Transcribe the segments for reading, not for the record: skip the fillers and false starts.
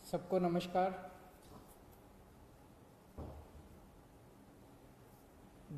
सबको नमस्कार।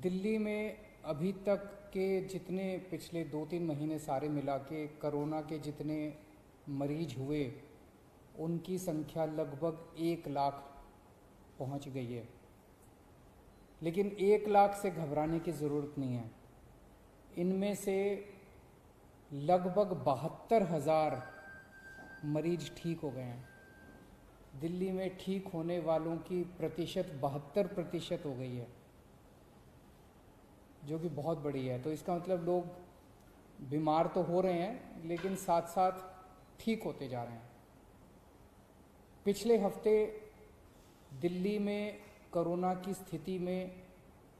दिल्ली में अभी तक के जितने पिछले 2-3 महीने सारे मिला के कोरोना के जितने मरीज हुए उनकी संख्या लगभग 1 लाख पहुंच गई है। लेकिन 1 लाख से घबराने की ज़रूरत नहीं है। इनमें से लगभग 72,000 मरीज ठीक हो गए हैं। दिल्ली में ठीक होने वालों की प्रतिशत 72% हो गई है, जो कि बहुत बड़ी है। तो इसका मतलब लोग बीमार तो हो रहे हैं लेकिन साथ साथ ठीक होते जा रहे हैं। पिछले हफ्ते दिल्ली में कोरोना की स्थिति में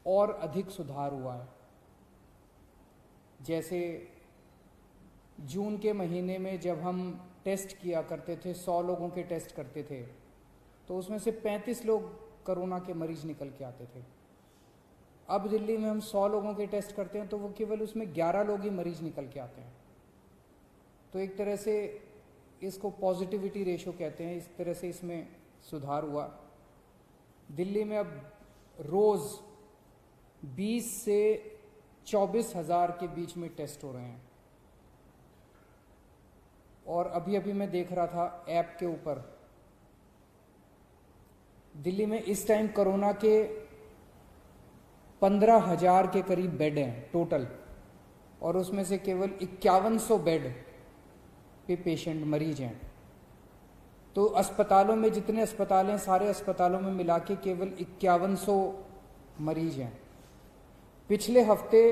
और अधिक सुधार हुआ है। जैसे जून के महीने में जब हम टेस्ट किया करते थे, 100 लोगों के टेस्ट करते थे, तो उसमें से 35 लोग कोरोना के मरीज निकल के आते थे। अब दिल्ली में हम 100 लोगों के टेस्ट करते हैं तो वो केवल उसमें 11 लोग ही मरीज निकल के आते हैं। तो एक तरह से इसको पॉजिटिविटी रेशो कहते हैं। इस तरह से इसमें सुधार हुआ। दिल्ली में अब रोज़ 20 से 24,000 के बीच में टेस्ट हो रहे हैं। और अभी अभी मैं देख रहा था ऐप के ऊपर, दिल्ली में इस टाइम कोरोना के 15,000 के करीब बेड हैं टोटल, और उसमें से केवल 5100 बेड पे पेशेंट मरीज हैं। तो अस्पतालों में जितने अस्पताल हैं, सारे अस्पतालों में मिला के केवल 5100 मरीज हैं। पिछले हफ्ते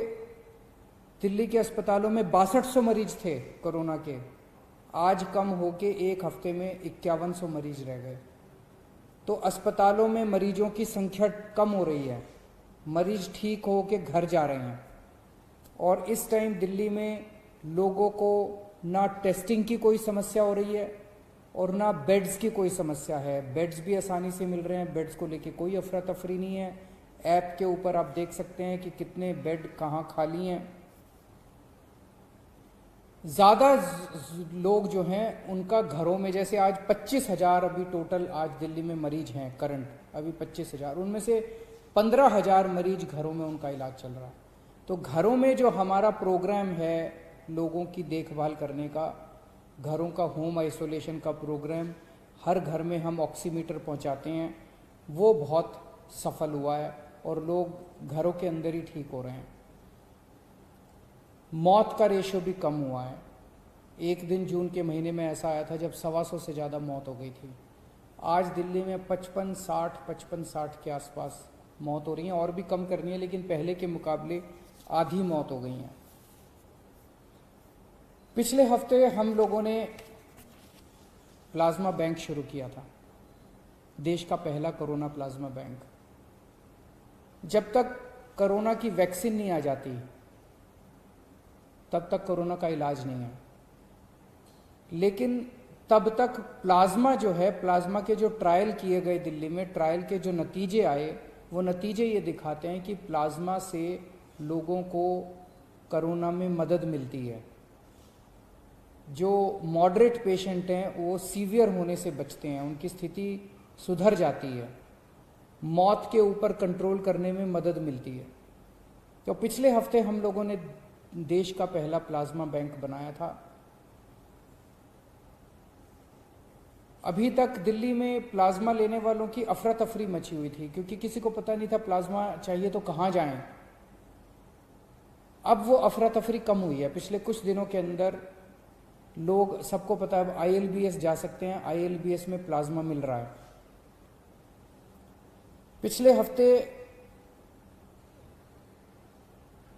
दिल्ली के अस्पतालों में 6200 मरीज थे कोरोना के। आज कम होके एक हफ्ते में 5100 मरीज रह गए। तो अस्पतालों में मरीजों की संख्या कम हो रही है, मरीज ठीक हो के घर जा रहे हैं। और इस टाइम दिल्ली में लोगों को ना टेस्टिंग की कोई समस्या हो रही है और ना बेड्स की कोई समस्या है। बेड्स भी आसानी से मिल रहे हैं, बेड्स को लेके कोई अफरा तफरी नहीं है। ऐप के ऊपर आप देख सकते हैं कि कितने बेड कहाँ खाली हैं। ज़्यादा लोग जो हैं उनका घरों में, जैसे आज 25,000 अभी टोटल आज दिल्ली में मरीज हैं करंट, अभी 25,000, उनमें से 15,000 मरीज घरों में उनका इलाज चल रहा है। तो घरों में जो हमारा प्रोग्राम है लोगों की देखभाल करने का, घरों का होम आइसोलेशन का प्रोग्राम, हर घर में हम ऑक्सीमीटर पहुंचाते हैं, वो बहुत सफल हुआ है और लोग घरों के अंदर ही ठीक हो रहे हैं। मौत का रेशो भी कम हुआ है। एक दिन जून के महीने में ऐसा आया था जब 125 से ज़्यादा मौत हो गई थी। आज दिल्ली में 55-60 के आसपास मौत हो रही है, और भी कम करनी है लेकिन पहले के मुकाबले आधी मौत हो गई हैं। पिछले हफ्ते हम लोगों ने प्लाज्मा बैंक शुरू किया था, देश का पहला कोरोना प्लाज्मा बैंक। जब तक कोरोना की वैक्सीन नहीं आ जाती तब तक कोरोना का इलाज नहीं है। लेकिन तब तक प्लाज्मा जो है, प्लाज्मा के जो ट्रायल किए गए दिल्ली में, ट्रायल के जो नतीजे आए, वो नतीजे ये दिखाते हैं कि प्लाज्मा से लोगों को कोरोना में मदद मिलती है। जो मॉडरेट पेशेंट हैं वो सीवियर होने से बचते हैं, उनकी स्थिति सुधर जाती है, मौत के ऊपर कंट्रोल करने में मदद मिलती है। तो पिछले हफ्ते हम लोगों ने देश का पहला प्लाज्मा बैंक बनाया था। अभी तक दिल्ली में प्लाज्मा लेने वालों की अफरा तफरी मची हुई थी, क्योंकि किसी को पता नहीं था प्लाज्मा चाहिए तो कहाँ जाएं। अब वो अफरा तफरी कम हुई है। पिछले कुछ दिनों के अंदर लोग, सबको पता है, अब ILBS जा सकते हैं, ILBS में प्लाज्मा मिल रहा है। पिछले हफ्ते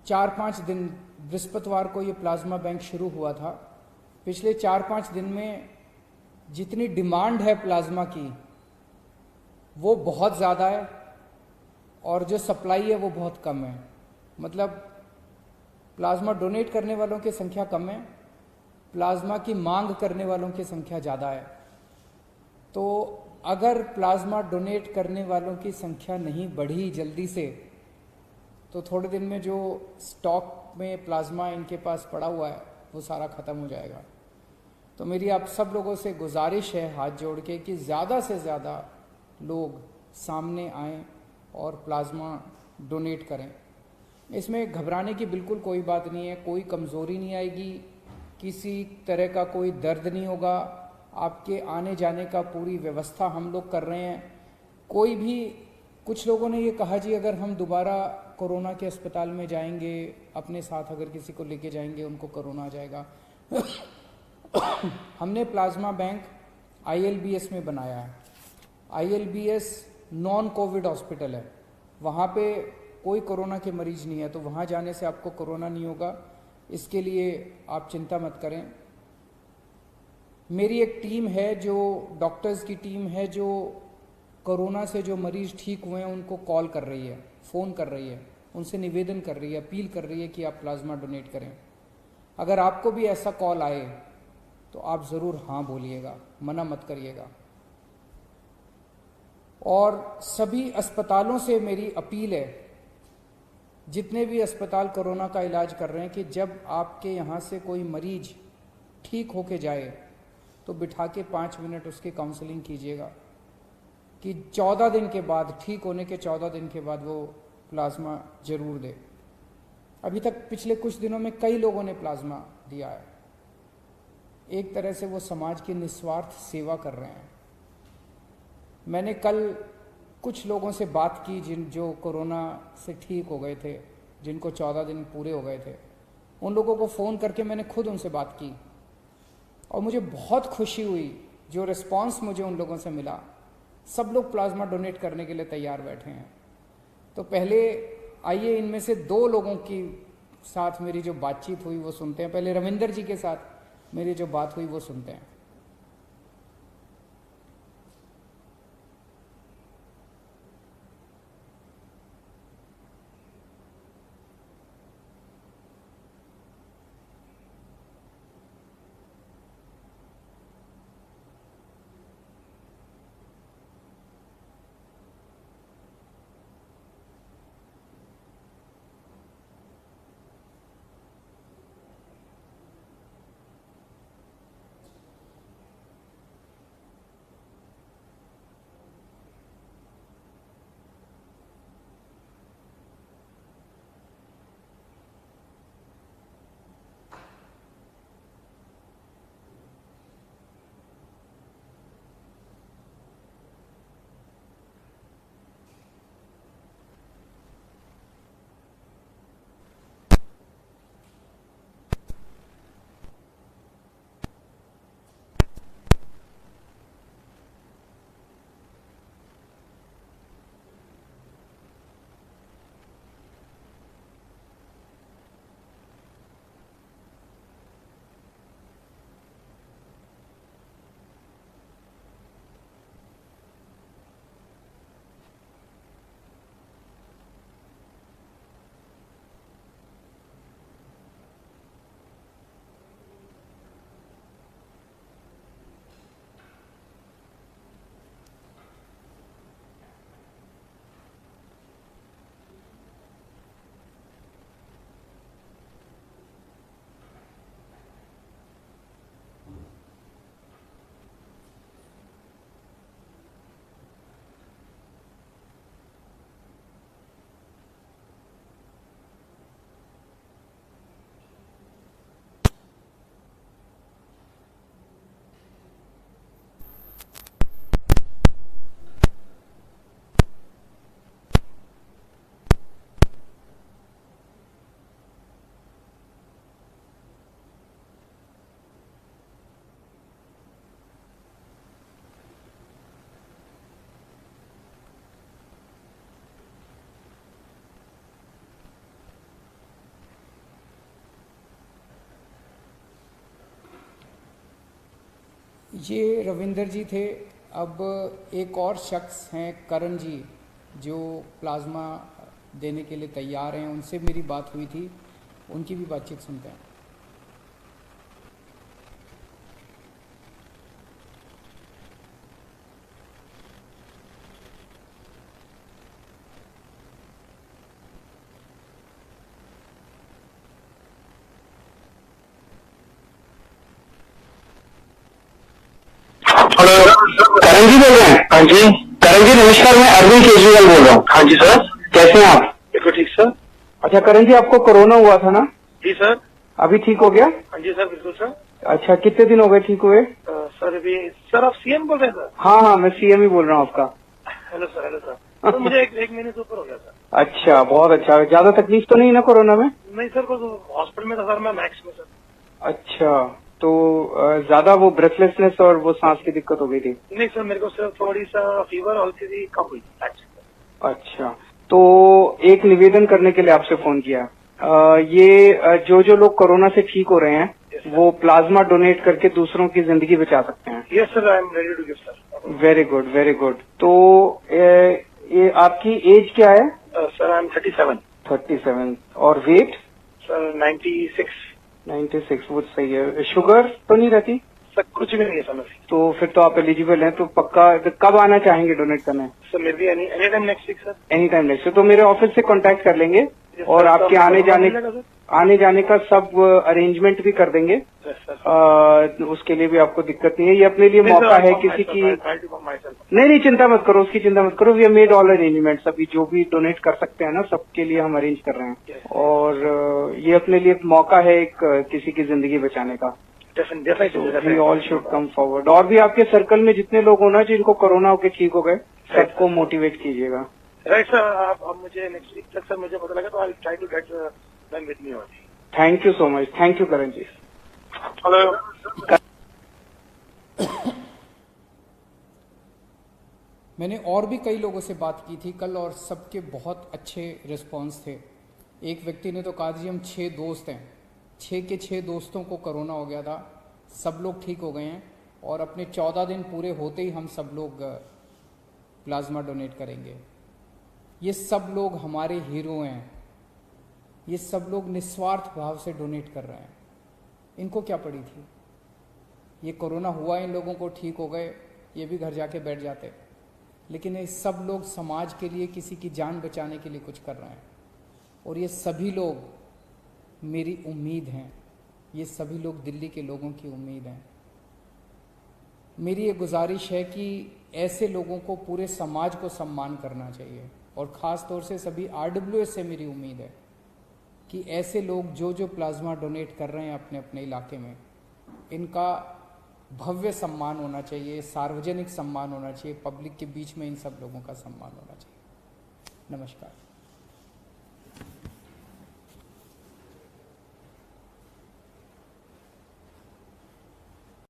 4-5 दिन, बृहस्पतिवार को ये प्लाज्मा बैंक शुरू हुआ था। पिछले 4-5 दिन में जितनी डिमांड है प्लाज्मा की वो बहुत ज़्यादा है, और जो सप्लाई है वो बहुत कम है। मतलब प्लाज्मा डोनेट करने वालों की संख्या कम है, प्लाज्मा की मांग करने वालों की संख्या ज़्यादा है। तो अगर प्लाज्मा डोनेट करने वालों की संख्या नहीं बढ़ी जल्दी से, तो थोड़े दिन में जो स्टॉक में प्लाज्मा इनके पास पड़ा हुआ है वो सारा ख़त्म हो जाएगा। तो मेरी आप सब लोगों से गुजारिश है हाथ जोड़ के कि ज़्यादा से ज़्यादा लोग सामने आएं और प्लाज्मा डोनेट करें। इसमें घबराने की बिल्कुल कोई बात नहीं है, कोई कमज़ोरी नहीं आएगी, किसी तरह का कोई दर्द नहीं होगा, आपके आने जाने का पूरी व्यवस्था हम लोग कर रहे हैं। कोई भी, कुछ लोगों ने ये कहा जी अगर हम दोबारा कोरोना के अस्पताल में जाएंगे, अपने साथ अगर किसी को लेके जाएंगे उनको कोरोना आ जाएगा। हमने प्लाज्मा बैंक ILBS में बनाया है। ILBS नॉन कोविड हॉस्पिटल है, वहाँ पे कोई कोरोना के मरीज नहीं है, तो वहाँ जाने से आपको कोरोना नहीं होगा, इसके लिए आप चिंता मत करें। मेरी एक टीम है, जो डॉक्टर्स की टीम है, जो कोरोना से जो मरीज ठीक हुए हैं उनको कॉल कर रही है, फ़ोन कर रही है, उनसे निवेदन कर रही है, अपील कर रही है कि आप प्लाज्मा डोनेट करें। अगर आपको भी ऐसा कॉल आए तो आप ज़रूर हाँ बोलिएगा, मना मत करिएगा। और सभी अस्पतालों से मेरी अपील है, जितने भी अस्पताल कोरोना का इलाज कर रहे हैं, कि जब आपके यहाँ से कोई मरीज ठीक होके जाए तो बिठा के 5 मिनट उसकी काउंसलिंग कीजिएगा कि 14 दिन के बाद, ठीक होने के 14 दिन के बाद वो प्लाज्मा जरूर दे। अभी तक पिछले कुछ दिनों में कई लोगों ने प्लाज्मा दिया है। एक तरह से वो समाज की निस्वार्थ सेवा कर रहे हैं। मैंने कल कुछ लोगों से बात की जो कोरोना से ठीक हो गए थे, जिनको 14 दिन पूरे हो गए थे, उन लोगों को फ़ोन करके मैंने खुद उनसे बात की और मुझे बहुत खुशी हुई जो रिस्पांस मुझे उन लोगों से मिला। सब लोग प्लाज्मा डोनेट करने के लिए तैयार बैठे हैं। तो पहले आइए इनमें से 2 लोगों की साथ मेरी जो बातचीत हुई वो सुनते हैं। पहले रविंदर जी के साथ मेरी जो बात हुई वो सुनते हैं। ये रविंदर जी थे। अब एक और शख्स हैं करण जी, जो प्लाज्मा देने के लिए तैयार हैं, उनसे मेरी बात हुई थी, उनकी भी बातचीत सुनते हैं। करण जी बोल रहे हैं? हाँ जी। करण जी नमस्कार, मैं अरविंद केजरीवाल बोल रहा हूँ। हाँ जी सर, कैसे हैं आप? बिल्कुल ठीक सर। अच्छा करण जी, आपको कोरोना हुआ था ना? जी सर। अभी ठीक हो गया? हाँ जी सर, बिल्कुल सर। अच्छा, कितने दिन हो गए ठीक हुए? सर अभी सर आप सीएम बोल रहे हैं सर? हाँ हाँ, मैं सीएम ही बोल रहा हूँ आपका। Hello sir, hello sir. तो मुझे एक महीने से ऊपर हो गया सर। अच्छा, बहुत अच्छा। ज्यादा तकलीफ तो नहीं ना कोरोना में? नहीं सर, बस हॉस्पिटल में था सर, मैं मैक्स में सर। अच्छा, तो ज्यादा वो ब्रेथलेसनेस और वो सांस की दिक्कत हो गई थी? नहीं सर, मेरे को सिर्फ थोड़ी सा फीवर हल्की सी कम हुई। अच्छा, तो एक निवेदन करने के लिए आपसे फोन किया। ये जो जो लोग कोरोना से ठीक हो रहे हैं वो प्लाज्मा डोनेट करके दूसरों की जिंदगी बचा सकते हैं। Yes sir, I am ready to give sir. Very good, very good. तो ये आपकी एज क्या है? Sir I am 37। 37। और वेट? सर 96। 96, वो सही है। शुगर तो नहीं रहती? सर कुछ भी नहीं है सर। तो फिर तो आप एलिजिबल हैं। तो पक्का कब आना चाहेंगे डोनेट करने? Sir maybe any time next week sir. Any time next. तो मेरे ऑफिस से कांटेक्ट कर लेंगे Yes, और sir, आपके तो आने जाने का सब अरेंजमेंट भी कर देंगे। Yes, sir. उसके लिए भी आपको दिक्कत नहीं है। ये अपने लिए मौका है किसी की। नहीं नहीं, चिंता मत करो, उसकी चिंता मत करो। We have made all arrangements. अभी जो भी डोनेट कर सकते हैं ना, सबके लिए हम अरेंज कर रहे हैं। Yes. और ये अपने लिए मौका है एक किसी की जिंदगी बचाने का। We all should come forward. और भी आपके सर्कल में जितने लोग हो ना जिनको कोरोना होके ठीक हो गए, सबको मोटिवेट कीजिएगा। राइट सर, आप मुझे नेक्स्ट वीक तक सर मुझे पता लगा तो I try to get them with me only. Thank you so much. Thank you Karan ji. Hello. मैंने और भी कई लोगों से बात की थी कल और सबके बहुत अच्छे रिस्पांस थे। एक व्यक्ति ने तो कहा जी हम 6 दोस्त हैं, 6 के 6 दोस्तों को कोरोना हो गया था, सब लोग ठीक हो गए हैं और अपने 14 दिन पूरे होते ही हम सब लोग प्लाज्मा डोनेट करेंगे। ये सब लोग हमारे हीरो हैं। ये सब लोग निस्वार्थ भाव से डोनेट कर रहे हैं। इनको क्या पड़ी थी? ये कोरोना हुआ, इन लोगों को ठीक हो गए, ये भी घर जाके बैठ जाते। लेकिन ये सब लोग समाज के लिए, किसी की जान बचाने के लिए कुछ कर रहे हैं। और ये सभी लोग मेरी उम्मीद हैं। ये सभी लोग दिल्ली के लोगों की उम्मीद हैं। मेरी ये गुजारिश है कि ऐसे लोगों को पूरे समाज को सम्मान करना चाहिए। और ख़ास तौर से सभी RWS से मेरी उम्मीद है कि ऐसे लोग जो जो प्लाज्मा डोनेट कर रहे हैं अपने अपने इलाके में, इनका भव्य सम्मान होना चाहिए, सार्वजनिक सम्मान होना चाहिए, पब्लिक के बीच में इन सब लोगों का सम्मान होना चाहिए। नमस्कार।